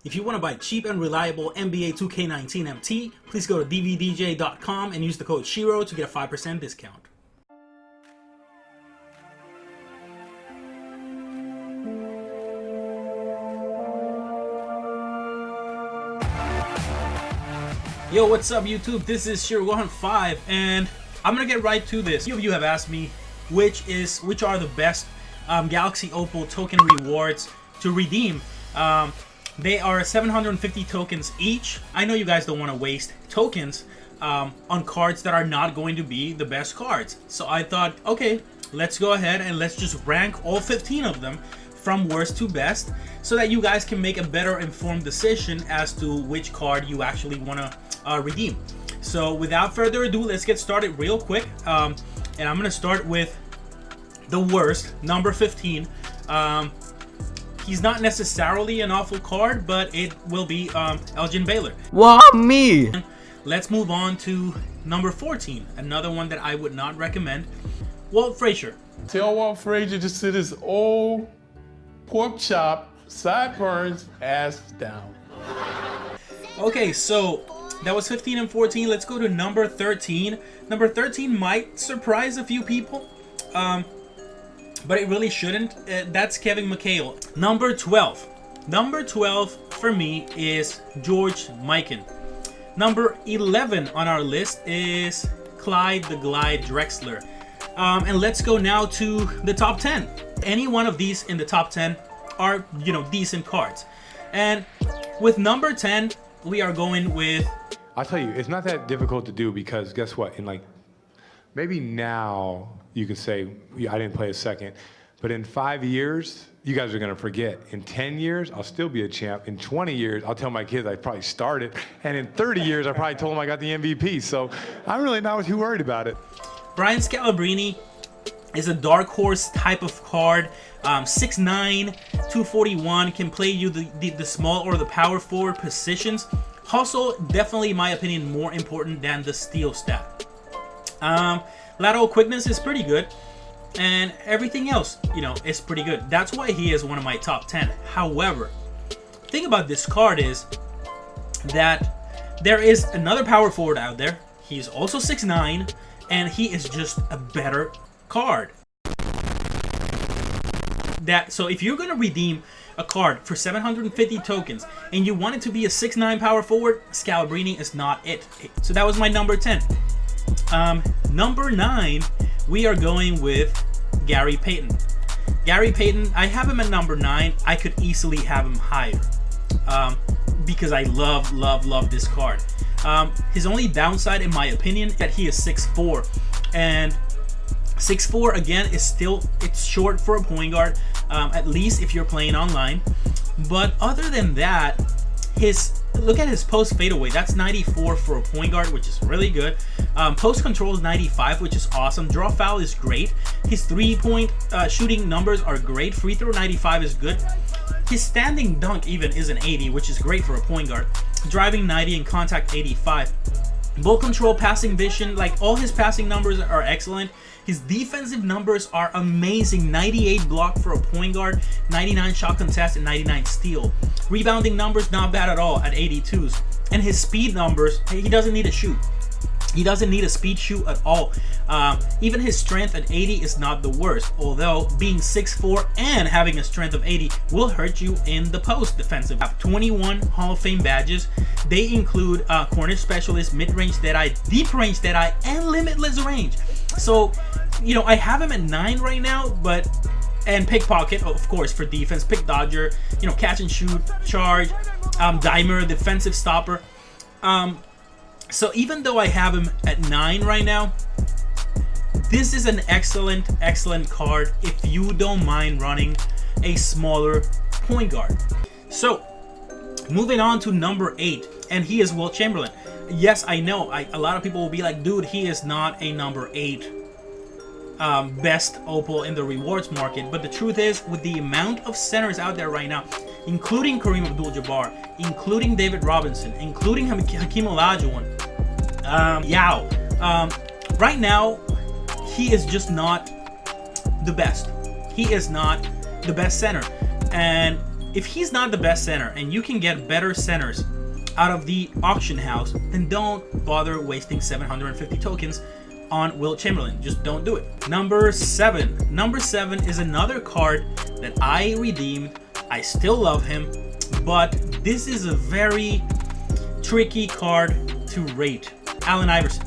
If you want to buy cheap and reliable NBA 2K19 MT, please go to dvdj.com and use the code SHIRO to get a 5% discount. Yo, what's up YouTube? This is Shiro105 and I'm gonna get right to this. Few of you have asked me which are the best Galaxy Opal token rewards to redeem. They are 750 tokens each. I know you guys don't want to waste tokens on cards that are not going to be the best cards. So I thought, okay, let's go ahead and let's just rank all 15 of them from worst to best so that you guys can make a better informed decision as to which card you actually want to redeem. So without further ado, let's get started real quick. And I'm going to start with the worst, number 15. He's not necessarily an awful card, but it will be Elgin Baylor. Why me? Let's move on to number 14, another one that I would not recommend. Walt Frazier. Tell Walt Frazier to sit his old pork chop, sideburns ass down. Okay, so that was 15 and 14. Let's go to number 13. Number 13 might surprise a few people. But it really shouldn't. That's Kevin Mchale. Number 12. Number 12 for me is George Mikan. Number 11 on our list is Clyde Drexler. And let's go now to the top 10. Any one of these in the top 10 are, decent cards. And with number 10, we are going with... I'll tell you, it's not that difficult to do because guess what? Maybe now you can say, yeah, I didn't play a second, but in 5 years, you guys are gonna forget. In 10 years, I'll still be a champ. In 20 years, I'll tell my kids I probably started. And in 30 years, I probably told them I got the MVP. So I'm really not too worried about it. Brian Scalabrine is a dark horse type of card. 6'9", 241, can play you the small or the power forward positions. Hustle, definitely in my opinion, more important than the steal stat. Lateral quickness is pretty good, and everything else, is pretty good. That's why he is one of my top 10. However, the thing about this card is that there is another power forward out there. He's also 6'9", and he is just a better card. So if you're gonna redeem a card for 750 tokens and you want it to be a 6'9" power forward, Scalabrine is not it. So that was my number 10. Number 9, we are going with Gary Payton. Gary Payton, I have him at number 9. I could easily have him higher because I love this card. His only downside, in my opinion, is that he is 6'4", and 6'4" again is it's short for a point guard, at least if you're playing online. But other than that, look at his post fadeaway. That's 94 for a point guard, which is really good. Post control is 95, which is awesome. Draw foul is great. His 3-point shooting numbers are great. Free throw 95 is good. His standing dunk even is an 80, which is great for a point guard. Driving 90 and contact 85. Ball control, passing vision, all his passing numbers are excellent. His defensive numbers are amazing. 98 block for a point guard, 99 shot contest, and 99 steal. Rebounding numbers, not bad at all at 82s. And his speed numbers, he doesn't need a shoot. He doesn't need a speed shoot at all. Even his strength at 80 is not the worst, although being 6'4" and having a strength of 80 will hurt you in the post defensive. 21 Hall of Fame badges. They include corner specialist, mid-range Deadeye, deep range Deadeye, and limitless range. So, I have him at 9 right now, and pickpocket, of course, for defense, pick dodger, catch and shoot, charge, dimer, defensive stopper. So even though I have him at 9 right now, this is an excellent card if you don't mind running a smaller point guard. So moving on to number 8, and he is Wilt Chamberlain. Yes, I know, a lot of people will be like, dude, he is not a number 8 best Opal in the rewards market. But the truth is, with the amount of centers out there right now, including Kareem Abdul-Jabbar, including David Robinson, including Hakeem Olajuwon, right now, he is just not the best. He is not the best center. And if he's not the best center and you can get better centers out of the auction house, then don't bother wasting 750 tokens on Wilt Chamberlain. Just don't do it. Number 7. Number 7 is another card that I redeemed. I still love him, but this is a very tricky card to rate. Allen Iverson.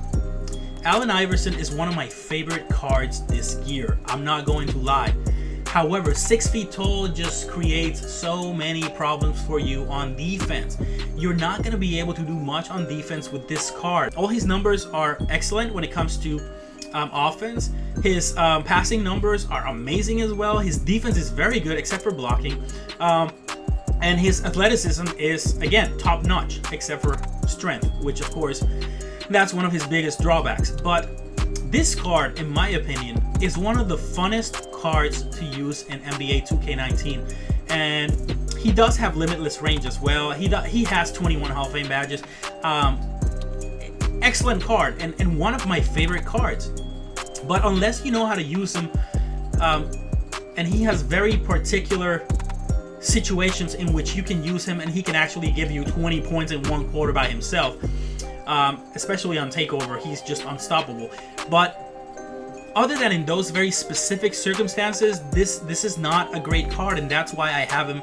Allen Iverson is one of my favorite cards this year. I'm not going to lie. However, 6 feet tall just creates so many problems for you on defense. You're not going to be able to do much on defense with this card. All his numbers are excellent when it comes to offense. His passing numbers are amazing as well. His defense is very good except for blocking. And his athleticism is, again, top notch except for strength, which of course, that's one of his biggest drawbacks. But this card, in my opinion, is one of the funnest cards to use in NBA2K19, and he does have limitless range as well. He has 21 Hall of Fame badges. Excellent card, and one of my favorite cards. But unless you know how to use him, and he has very particular situations in which you can use him, and he can actually give you 20 points in one quarter by himself. Especially on takeover, he's just unstoppable. But other than in those very specific circumstances, this is not a great card, and that's why I have him,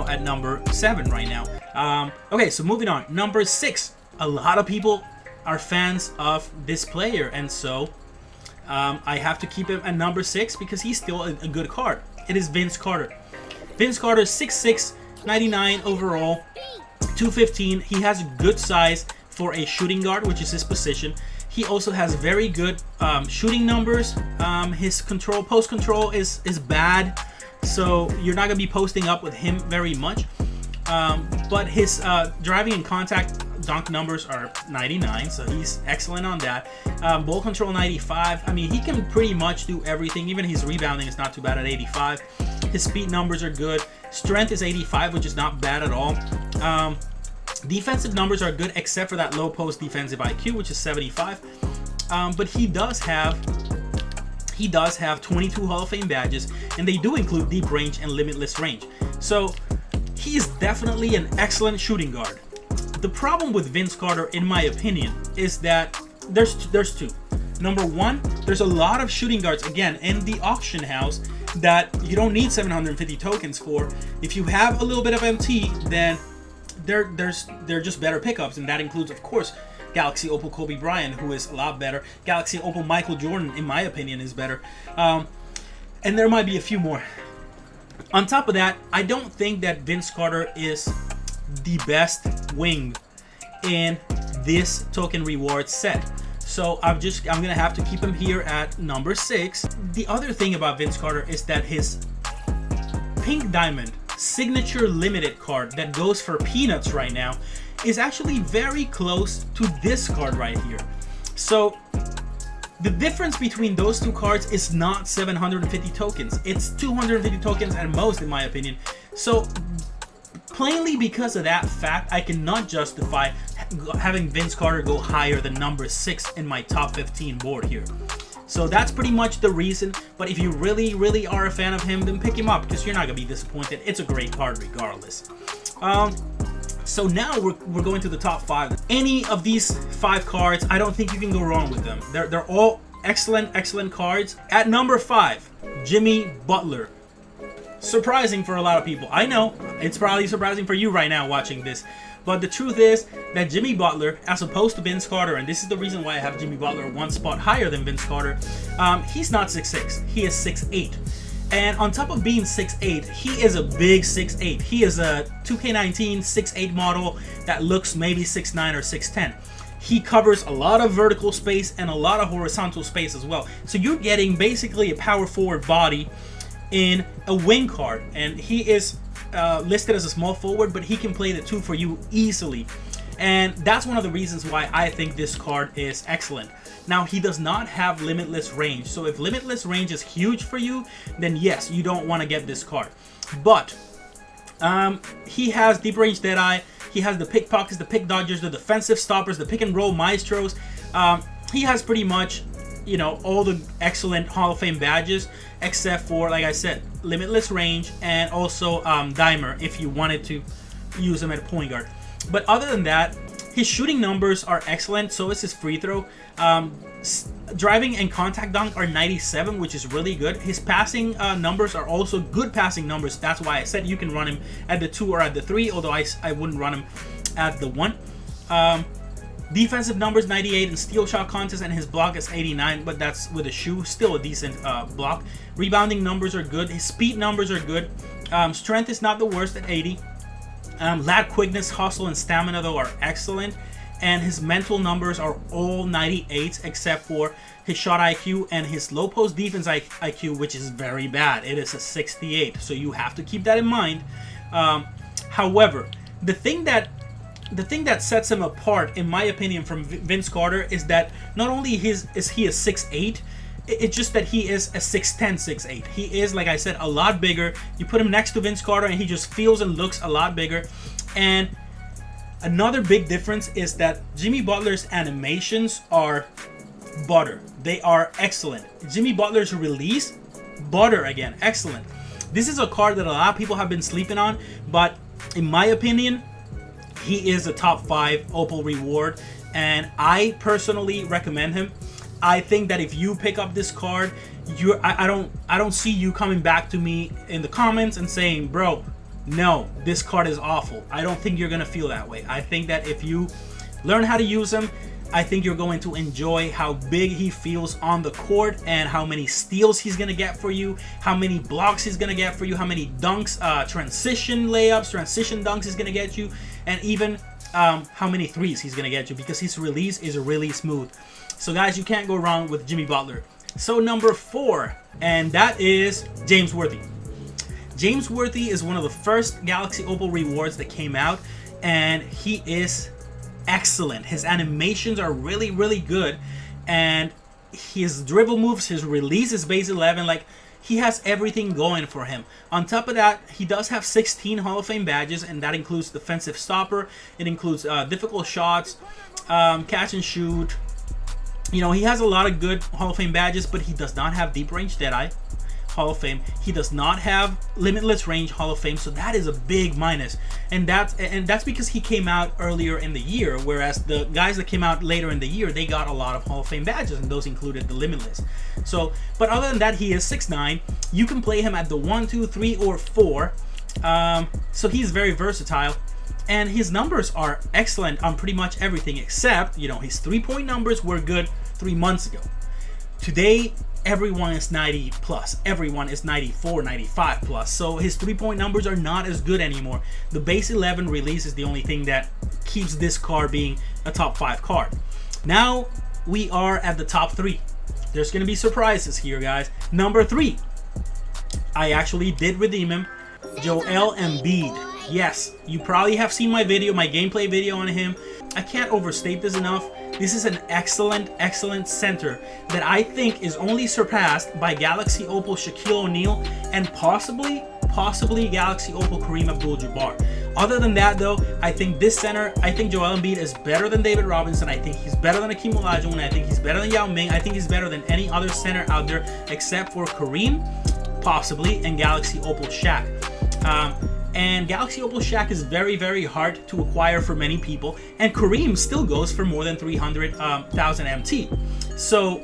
at number 7 right now. Okay, so moving on. Number 6. A lot of people are fans of this player, and so I have to keep him at number 6 because he's still a good card. It is Vince Carter. Vince Carter, 6'6", 99 overall, 215. He has good size for a shooting guard, which is his position. He also has very good shooting numbers. His post control is bad, so you're not gonna be posting up with him very much. But his driving and contact dunk numbers are 99, so he's excellent on that. Ball control 95. I mean, he can pretty much do everything. Even his rebounding is not too bad at 85. His speed numbers are good. Strength is 85, which is not bad at all. Defensive numbers are good except for that low post defensive IQ, which is 75. But he does have 22 Hall of Fame badges, and they do include deep range and limitless range. So he is definitely an excellent shooting guard. The problem with Vince Carter, in my opinion, is that there's two. Number one, there's a lot of shooting guards, again, in the auction house that you don't need 750 tokens for. If you have a little bit of MT, then they're just better pickups, and that includes, of course, Galaxy Opal Kobe Bryant, who is a lot better. Galaxy Opal Michael Jordan, in my opinion, is better. And there might be a few more. On top of that, I don't think that Vince Carter is the best wing in this token reward set. So I'm gonna have to keep him here at number 6. The other thing about Vince Carter is that his Pink Diamond signature limited card that goes for peanuts right now is actually very close to this card right here. So the difference between those two cards is not 750 tokens. It's 250 tokens at most, in my opinion. So plainly because of that fact, I cannot justify having Vince Carter go higher than number 6 in my top 15 board here. So that's pretty much the reason. But if you really, really are a fan of him, then pick him up because you're not gonna be disappointed. It's a great card regardless. So now we're going to the top 5. Any of these 5 cards, I don't think you can go wrong with them. They're all excellent cards. At number 5, Jimmy Butler. Surprising for a lot of people. I know it's probably surprising for you right now watching this. But the truth is that Jimmy Butler, as opposed to Vince Carter, and this is the reason why I have Jimmy Butler one spot higher than Vince Carter, he's not 6'6", he is 6'8". And on top of being 6'8", he is a big 6'8". He is a 2K19 6'8" model that looks maybe 6'9" or 6'10". He covers a lot of vertical space and a lot of horizontal space as well. So you're getting basically a power forward body in a wing card, and he is listed as a small forward, but he can play the 2 for you easily. And that's one of the reasons why I think this card is excellent. Now, he does not have limitless range, so if limitless range is huge for you, then yes, you don't want to get this card. But he has deep range Deadeye, he has the pickpockets, the pick dodgers, the defensive stoppers, the pick and roll maestros. He has pretty much you know, all the excellent Hall of Fame badges, except for, like I said, limitless range and also dimer if you wanted to use him at point guard. But other than that, his shooting numbers are excellent. So is his free throw. Driving and contact dunk are 97, which is really good. His passing numbers are also good passing numbers. That's why I said you can run him at the 2 or at the 3, although I wouldn't run him at the 1. Defensive numbers 98 in steal shot contest, and his block is 89, but that's with a shoe. Still a decent block. Rebounding numbers are good. His speed numbers are good. Strength is not the worst at 80. Lat quickness, hustle, and stamina though are excellent. And his mental numbers are all 98s except for his shot IQ and his low post defense IQ, which is very bad. It is a 68, so you have to keep that in mind. However, the thing that sets him apart, in my opinion, from Vince Carter is that not only is he a 6'8", it's just that he is a 6'10", 6'8". He is, like I said, a lot bigger. You put him next to Vince Carter and he just feels and looks a lot bigger. And another big difference is that Jimmy Butler's animations are butter. They are excellent. Jimmy Butler's release, butter again, excellent. This is a card that a lot of people have been sleeping on, but in my opinion, he is a top 5 Opal reward, and I personally recommend him. I think that if you pick up this card, I don't see you coming back to me in the comments and saying, bro, no, this card is awful. I don't think you're gonna feel that way. I think that if you learn how to use him, I think you're going to enjoy how big he feels on the court and how many steals he's gonna get for you, how many blocks he's gonna get for you, how many dunks, transition layups, transition dunks he's gonna get you, and even how many threes he's gonna get you, because his release is really smooth. So guys, you can't go wrong with Jimmy Butler. So number 4, and that is James Worthy. James Worthy is one of the first Galaxy Opal rewards that came out, and he is excellent. His animations are really, really good, and his dribble moves, his release is base 11. Like, he has everything going for him. On top of that, he does have 16 Hall of Fame badges, and that includes defensive stopper. It includes difficult shots, catch and shoot. You know, he has a lot of good Hall of Fame badges, but he does not have deep range Deadeye Hall of Fame. He does not have limitless range Hall of Fame, so that is a big minus. And that's because he came out earlier in the year, whereas the guys that came out later in the year, they got a lot of Hall of Fame badges, and those included the limitless. So, but other than that, he is 6'9". You can play him at the 1, 2, 3, or 4. So he's very versatile. And his numbers are excellent on pretty much everything, except, you know, his 3-point numbers were good 3 months ago. Today, everyone is 90 plus. Everyone is 94, 95 plus. So his 3-point numbers are not as good anymore. The base 11 release is the only thing that keeps this card being a top 5 card. Now we are at the top 3. There's going to be surprises here, guys. Number 3. I actually did redeem him. Joel Embiid. Yes, you probably have seen my video, my gameplay video on him. I can't overstate this enough. This is an excellent, excellent center that I think is only surpassed by Galaxy Opal Shaquille O'Neal and possibly Galaxy Opal Kareem Abdul-Jabbar. Other than that, though, I think this center, I think Joel Embiid is better than David Robinson. I think he's better than Akeem Olajuwon. I think he's better than Yao Ming. I think he's better than any other center out there except for Kareem, possibly, and Galaxy Opal Shaq. And Galaxy Opal Shaq is very, very hard to acquire for many people, and Kareem still goes for more than 300,000 MT. So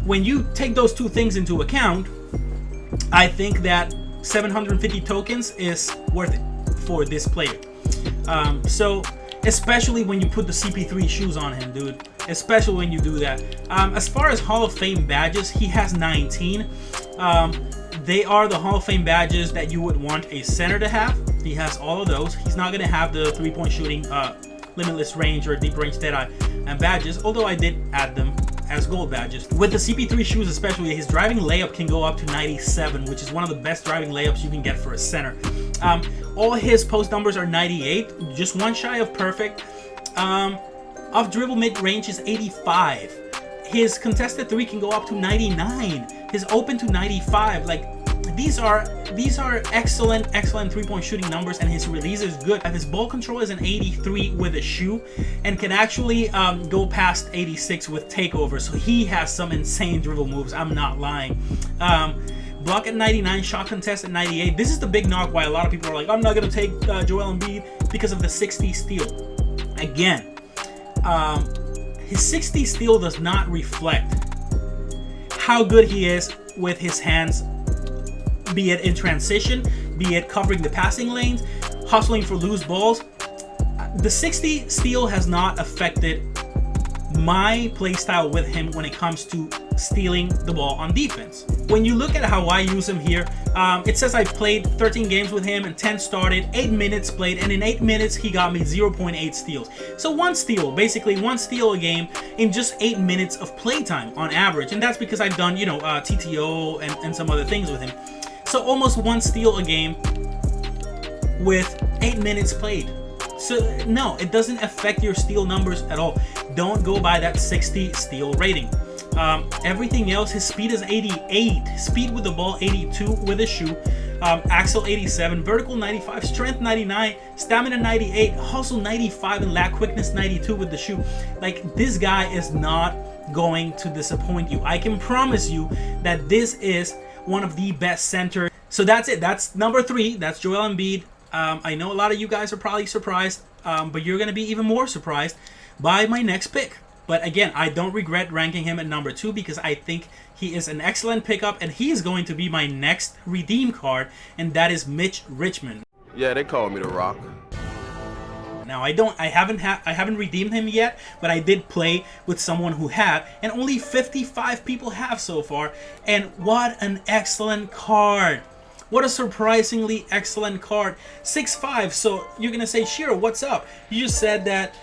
when you take those two things into account, I think that 750 tokens is worth it for this player. So especially when you put the CP3 shoes on him, dude. Especially when you do that. As far as Hall of Fame badges, he has 19. They are the Hall of Fame badges that you would want a center to have. He has all of those. He's not going to have the 3-point shooting, limitless range, or deep range Deadeye badges, although I did add them as gold badges. With the CP3 shoes especially, his driving layup can go up to 97, which is one of the best driving layups you can get for a center. All his post numbers are 98, just one shy of perfect. Off dribble mid-range is 85. His contested 3 can go up to 99. His open to 95. Like, these are excellent three-point shooting numbers, and his release is good. His ball control is an 83 with a shoe, and can actually go past 86 with takeover. So he has some insane dribble moves. I'm not lying. Block at 99, shot contest at 98. This is the big knock why a lot of people are like, I'm not gonna take Joel Embiid because of the 60 steal. Again, his 60 steal does not reflect how good he is with his hands, be it in transition, be it covering the passing lanes, hustling for loose balls. The 60 steal has not affected my playstyle with him when it comes to stealing the ball on defense. When you look at how I use him here, it says I played 13 games with him and 10 started, 8 minutes played, and in 8 minutes he got me 0.8 steals. So one steal, basically one steal a game in just 8 minutes of playtime on average, and that's because I've done, TTO and some other things with him. So almost one steal a game with 8 minutes played. So no, it doesn't affect your steal numbers at all. Don't go by that 60 steal rating. Everything else, his speed is 88, speed with the ball 82 with a shoe, axle 87, vertical 95, strength 99, stamina 98, hustle 95, and lat quickness 92 with the shoe. Like, this guy is not going to disappoint you. I can promise you that this is one of the best centers. So that's it. That's number 3. That's Joel Embiid. I know a lot of you guys are probably surprised, but you're going to be even more surprised by my next pick. But again, I don't regret ranking him at number 2 because I think he is an excellent pickup, and he is going to be my next redeem card, and that is Mitch Richmond. Yeah, they call me the Rock. Now I haven't redeemed him yet, but I did play with someone who had, and only 55 people have so far. And what an excellent card! What a surprisingly excellent card. 6'5", so you're gonna say, Shiro, what's up? You just said that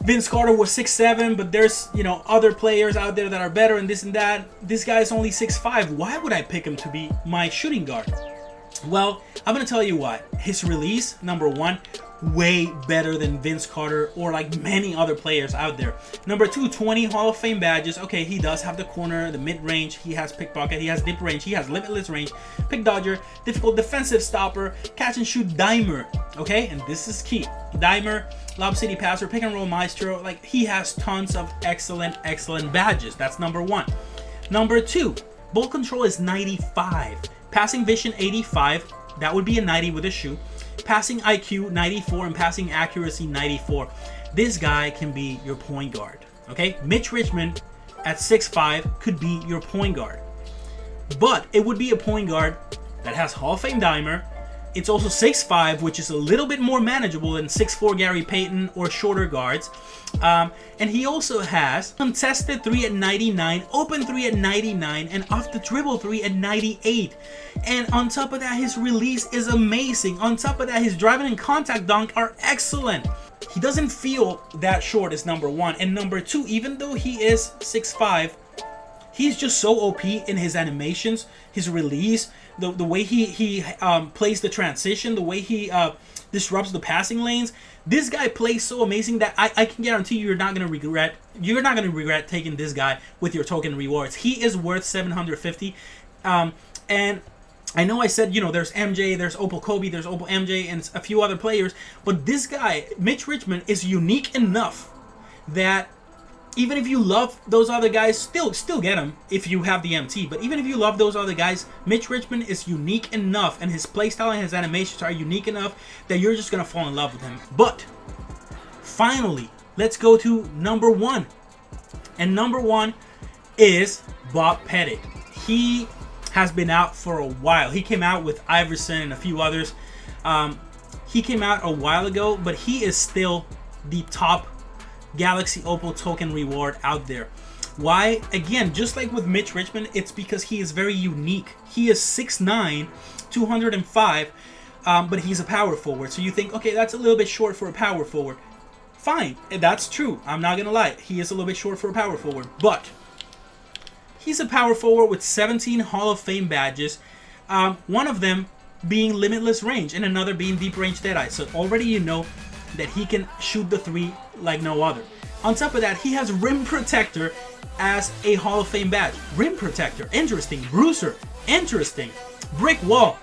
Vince Carter was 6'7", but there's, other players out there that are better and this and that. This guy is only 6'5". Why would I pick him to be my shooting guard? Well, I'm gonna tell you why. His release, number 1, way better than Vince Carter or like many other players out there. Number 2, 20 Hall of Fame badges. Okay, he does have the corner, the mid-range, he has pickpocket, he has dip range, he has limitless range, pick dodger, difficult defensive stopper, catch and shoot dimer. Okay, and this is key. Dimer, lob city passer, pick and roll maestro. Like, he has tons of excellent badges. That's number 1. Number 2, ball control is 95, passing vision 85. That would be a 90 with a shoe. Passing IQ 94 and passing accuracy 94. This guy can be your point guard. Okay, Mitch Richmond at 6'5" could be your point guard, but it would be a point guard that has Hall of Fame dimer. It's also 6'5", which is a little bit more manageable than 6'4" Gary Payton or shorter guards. And he also has contested 3 at 99, open 3 at 99, and off the dribble 3 at 98. And on top of that, his release is amazing. On top of that, his driving and contact dunk are excellent. He doesn't feel that short is number 1. And number 2, even though he is 6'5", he's just so OP in his animations, his release, the way he plays the transition, the way he disrupts the passing lanes. This guy plays so amazing that I can guarantee you're not gonna regret taking this guy with your token rewards. He is worth 750. And I know I said, there's MJ, there's Opal Kobe, there's Opal MJ, and a few other players, but this guy, Mitch Richmond, is unique enough that even if you love those other guys, still get him if you have the MT. But even if you love those other guys, Mitch Richmond is unique enough, and his playstyle and his animations are unique enough that you're just gonna fall in love with him. But finally, let's go to number 1. And number 1 is Bob Pettit. He has been out for a while. He came out with Iverson and a few others. He came out a while ago, but he is still the top Galaxy Opal token reward out there. Why? Again, just like with Mitch Richmond, it's because he is very unique. He is 6'9", 205, but he's a power forward. So you think, okay, that's a little bit short for a power forward. Fine, that's true. I'm not gonna lie. He is a little bit short for a power forward, but he's a power forward with 17 Hall of Fame badges. One of them being limitless range and another being deep range deadeye. So already you know that he can shoot the 3 like no other. On top of that, he has rim protector as a Hall of Fame badge. Rim protector, interesting. Bruiser, Interesting. Brick wall.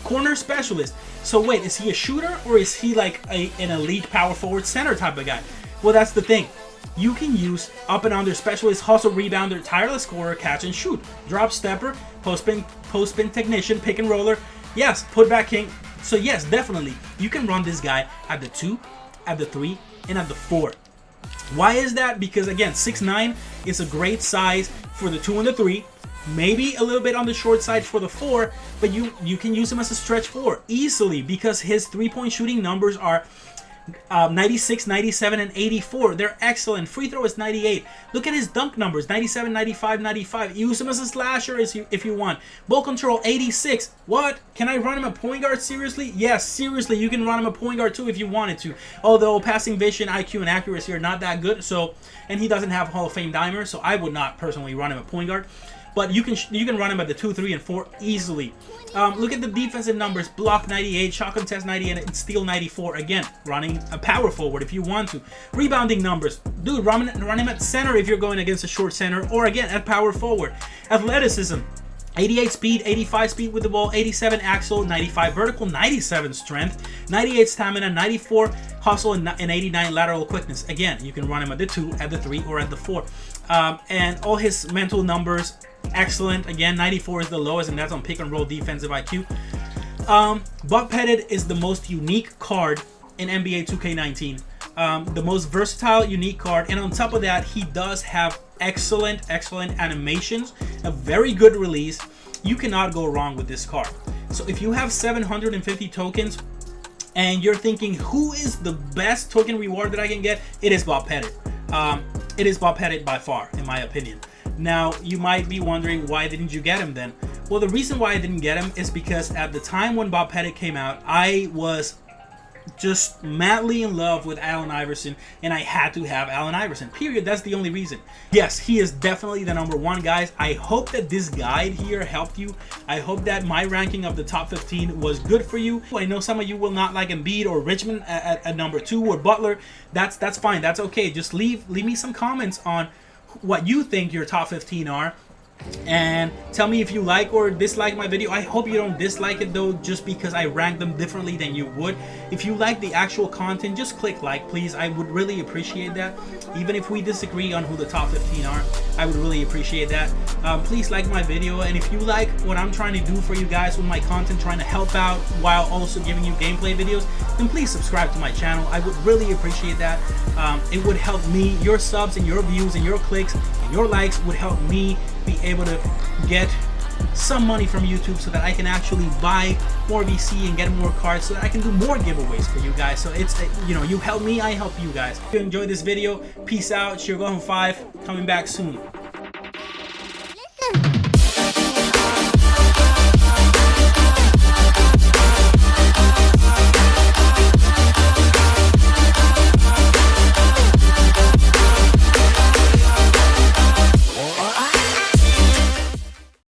Corner specialist. So wait, is he a shooter or is he like an elite power forward center type of guy? Well, that's the thing. You can use up and under specialist, hustle rebounder, tireless scorer, catch and shoot, drop stepper, post spin technician, pick and roller. Yes, putback king. So yes, definitely you can run this guy at the 2, at the 3, and at the 4. Why is that? Because again, 6'9" is a great size for the 2 and the 3. Maybe a little bit on the short side for the 4, but you can use him as a stretch 4 easily because his 3-point shooting numbers are 96, 97, and 84. They're excellent. Free throw is 98. Look at his dunk numbers, 97, 95, 95. Use him as a slasher if you want. Ball control, 86. What? Can I run him a point guard seriously? Yes, seriously, you can run him a point guard too if you wanted to. Although passing vision, IQ, and accuracy are not that good, and he doesn't have Hall of Fame dimer, so I would not personally run him a point guard. But you can run him at the 2, 3, and 4 easily. Look at the defensive numbers: block 98, shot contest 98, and steal 94. Again, running a power forward if you want to. Rebounding numbers, dude, run him at center if you're going against a short center, or again at power forward. Athleticism: 88 speed, 85 speed with the ball, 87 axle, 95 vertical, 97 strength, 98 stamina, 94 hustle, and 89 lateral quickness. Again, you can run him at the 2, at the 3, or at the 4. And all his mental numbers, excellent. Again, 94 is the lowest, and that's on pick and roll defensive IQ. Bob Pettit is the most unique card in NBA 2K19. The most versatile, unique card, and on top of that, he does have excellent animations, a very good release. You cannot go wrong with this card. So if you have 750 tokens and you're thinking, who is the best token reward that I can get? It is Bob Pettit. It is Bob Pettit by far, in my opinion. Now, you might be wondering, why didn't you get him then? Well, the reason why I didn't get him is because at the time when Bob Pettit came out, I was just madly in love with Allen Iverson, and I had to have Allen Iverson, period. That's the only reason. Yes, he is definitely the #1, guys. I hope that this guide here helped you. I hope that my ranking of the top 15 was good for you. I know some of you will not like Embiid or Richmond at #2 or Butler. That's fine. That's okay. Just leave me some comments on what you think your top 15 are, and tell me if you like or dislike my video. I hope you don't dislike it though, just because I rank them differently than you would. If you like the actual content, just click like, please. I would really appreciate that. Even if we disagree on who the top 15 are, I would really appreciate that. Please like my video, and if you like what I'm trying to do for you guys with my content, trying to help out while also giving you gameplay videos, then please subscribe to my channel. I would really appreciate that. It would help me. Your subs and your views and your clicks and your likes would help me be able to get some money from YouTube so that I can actually buy more VC and get more cards so that I can do more giveaways for you guys. So it's, you help me, I help you guys. If you enjoyed this video, peace out. Shoutout 5 coming back soon.